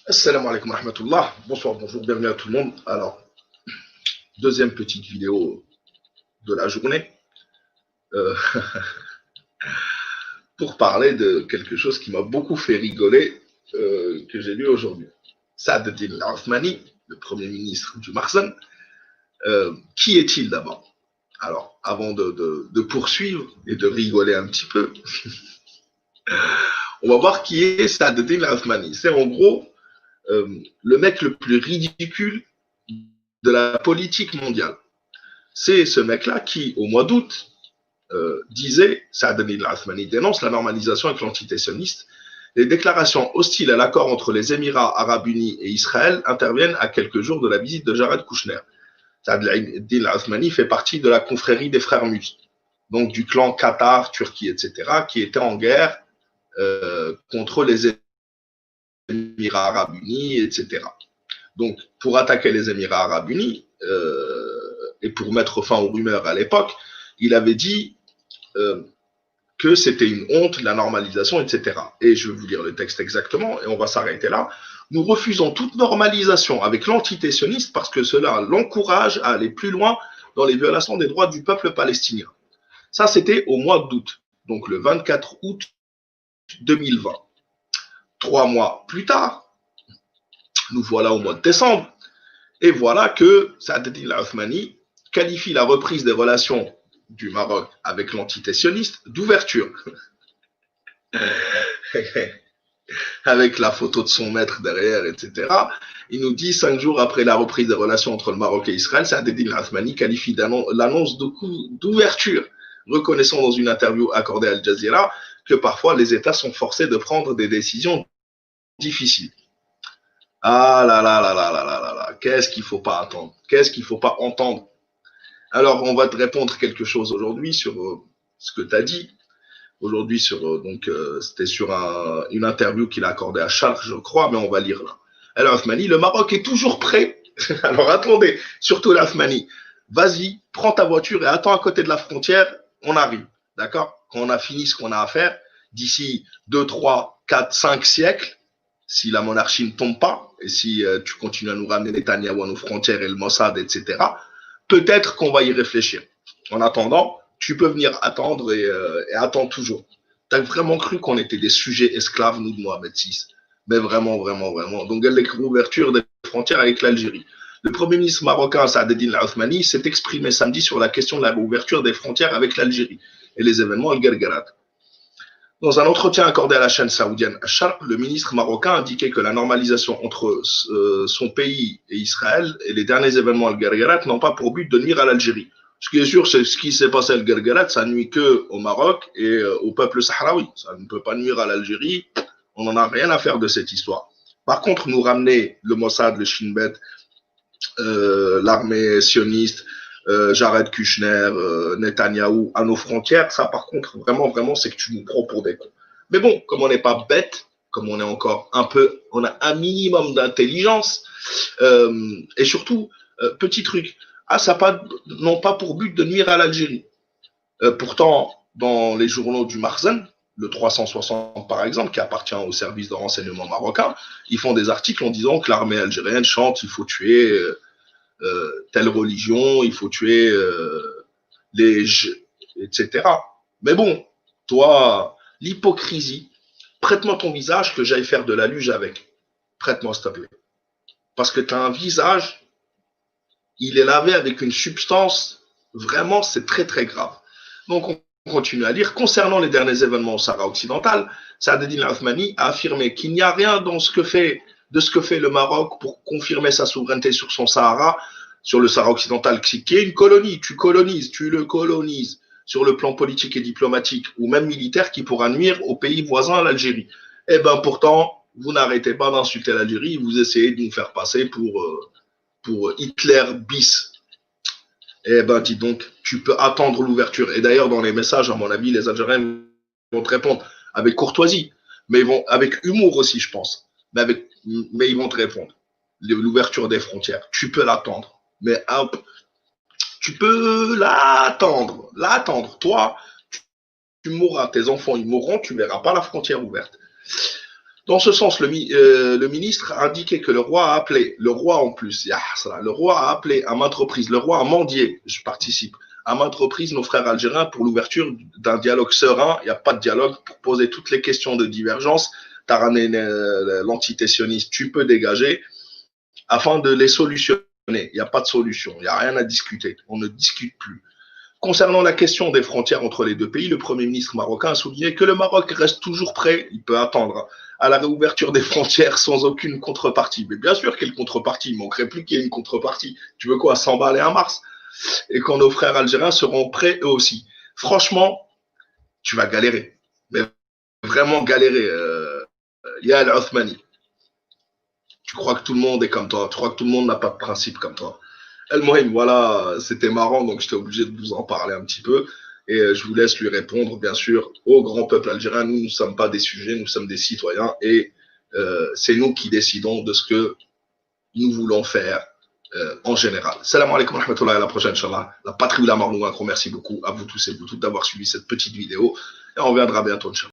Assalamu alaikum wa rahmatullah. Bonsoir, bonjour, bienvenue à tout le monde. Alors, deuxième petite vidéo de la journée euh, pour parler de quelque chose qui m'a beaucoup fait rigoler, que j'ai lu aujourd'hui. Saad Eddin Al-Othmani, le premier ministre du Marsan, qui est-il d'abord? Alors, avant de poursuivre et de rigoler un petit peu, on va voir qui est Saad Eddin Al-Othmani. C'est en gros le mec le plus ridicule de la politique mondiale. C'est ce mec-là qui, au mois d'août, disait, Saad al-Othmani dénonce la normalisation avec l'entité sioniste. Les déclarations hostiles à l'accord entre les Émirats arabes unis et Israël interviennent à quelques jours de la visite de Jared Kushner. Saad al-Othmani fait partie de la confrérie des frères Mus, donc du clan Qatar, Turquie, etc., qui était en guerre contre les Émirats arabes unis, etc. Donc, pour attaquer les Émirats arabes unis et pour mettre fin aux rumeurs à l'époque, il avait dit que c'était une honte, la normalisation, etc. Et je vais vous lire le texte exactement, et on va s'arrêter là. Nous refusons toute normalisation avec l'entité sioniste parce que cela l'encourage à aller plus loin dans les violations des droits du peuple palestinien. Ça, c'était au mois d'août, donc le 24 août 2020. 3 mois plus tard, nous voilà au mois de décembre, et voilà que Saad al-Othmani qualifie la reprise des relations du Maroc avec l'entité sioniste d'ouverture. Avec la photo de son maître derrière, etc. Il nous dit 5 jours après la reprise des relations entre le Maroc et Israël, Saad al-Othmani qualifie l'annonce d'ouverture, reconnaissant dans une interview accordée à Al Jazeera que parfois les États sont forcés de prendre des décisions difficiles. Ah là là là là là là là là, qu'est-ce qu'il ne faut pas attendre, qu'est-ce qu'il ne faut pas entendre. Alors, on va te répondre quelque chose aujourd'hui sur ce que tu as dit. Aujourd'hui, c'était sur une interview qu'il a accordée à Charles, je crois, mais on va lire là. Alors, Othmani, le Maroc est toujours prêt. Alors, attendez, surtout l'Othmani. Vas-y, prends ta voiture et attends à côté de la frontière, on arrive. D'accord? Quand on a fini ce qu'on a à faire, d'ici 2, 3, 4, 5 siècles, si la monarchie ne tombe pas, et si tu continues à nous ramener Netanyahou à nos frontières et le Mossad, etc., peut-être qu'on va y réfléchir. En attendant, tu peux venir attendre et attends toujours. T'as vraiment cru qu'on était des sujets esclaves, nous, de Mohamed VI? Mais vraiment, vraiment, vraiment. Donc, l'ouverture des frontières avec l'Algérie. Le Premier ministre marocain, Saad Eddin Al-Othmani, s'est exprimé samedi sur la question de la réouverture des frontières avec l'Algérie et les événements Al-Gargarat. Dans un entretien accordé à la chaîne saoudienne Sharq, le ministre marocain indiquait que la normalisation entre son pays et Israël et les derniers événements Al-Gargarat n'ont pas pour but de nuire à l'Algérie. Ce qui est sûr, c'est ce qui s'est passé à Al-Gargarat, ça nuit que au Maroc et au peuple sahraoui. Ça ne peut pas nuire à l'Algérie. On n'en a rien à faire de cette histoire. Par contre, nous ramener le Mossad, le Shin Bet, l'armée sioniste, Jared Kushner, Netanyahou à nos frontières, ça par contre, vraiment, vraiment, c'est que tu nous prends pour des cons. Mais bon, comme on n'est pas bête, comme on est encore un peu, on a un minimum d'intelligence, et surtout, petit truc, ça n'ont pas pour but de nuire à l'Algérie. Pourtant, dans les journaux du Marzen, le 360 par exemple, qui appartient au service de renseignement marocain, ils font des articles en disant que l'armée algérienne chante il faut tuer telle religion, il faut tuer etc. Mais bon, toi, l'hypocrisie, prête-moi ton visage que j'aille faire de la luge avec. Prête-moi, s'il te plaît. Parce que tu as un visage, il est lavé avec une substance, vraiment, c'est très très grave. Donc on continue à lire. Concernant les derniers événements au Sahara occidental, Saad Eddin Al-Othmani a affirmé qu'il n'y a rien dans ce que fait le Maroc pour confirmer sa souveraineté sur son Sahara, sur le Sahara occidental, qui est une colonie. Tu le colonises sur le plan politique et diplomatique ou même militaire qui pourra nuire au pays voisin, l'Algérie. Eh bien pourtant, vous n'arrêtez pas d'insulter l'Algérie, vous essayez de nous faire passer pour Hitler bis. Eh ben, dis donc, tu peux attendre l'ouverture. Et d'ailleurs, dans les messages, à mon avis, les Algériens vont te répondre avec courtoisie, mais ils vont avec humour aussi, je pense. Mais ils vont te répondre. L'ouverture des frontières, tu peux l'attendre. Mais hop, tu peux l'attendre. Toi, tu mourras, tes enfants, ils mourront, tu ne verras pas la frontière ouverte. Dans ce sens, le ministre a indiqué que le roi a appelé, le roi en plus, le roi a appelé à maintes reprises, le roi a mendié, je participe, à maintes reprises nos frères algériens pour l'ouverture d'un dialogue serein. Il n'y a pas de dialogue pour poser toutes les questions de divergence. T'as ramené l'entité sioniste, tu peux dégager afin de les solutionner. Il n'y a pas de solution, il n'y a rien à discuter, on ne discute plus. Concernant la question des frontières entre les deux pays, le Premier ministre marocain a souligné que le Maroc reste toujours prêt, il peut attendre, à la réouverture des frontières sans aucune contrepartie. Mais bien sûr qu'il y a une contrepartie, il ne manquerait plus qu'il y ait une contrepartie. Tu veux quoi, 100 balles et un mars? Et quand nos frères algériens seront prêts eux aussi. Franchement, tu vas galérer. Mais vraiment galérer. Ya Al-Othmani. Tu crois que tout le monde est comme toi. Tu crois que tout le monde n'a pas de principe comme toi. El-Mohim, voilà, c'était marrant, donc j'étais obligé de vous en parler un petit peu. Et je vous laisse lui répondre, bien sûr, au grand peuple algérien. Nous ne sommes pas des sujets, nous sommes des citoyens. Et c'est nous qui décidons de ce que nous voulons faire en général. Salam alaikum wa rahmatullahi, à la prochaine, Inch'Allah. La patrie ou la mort, nous un grand merci beaucoup à vous tous et vous toutes d'avoir suivi cette petite vidéo. Et on reviendra bientôt, Inch'Allah.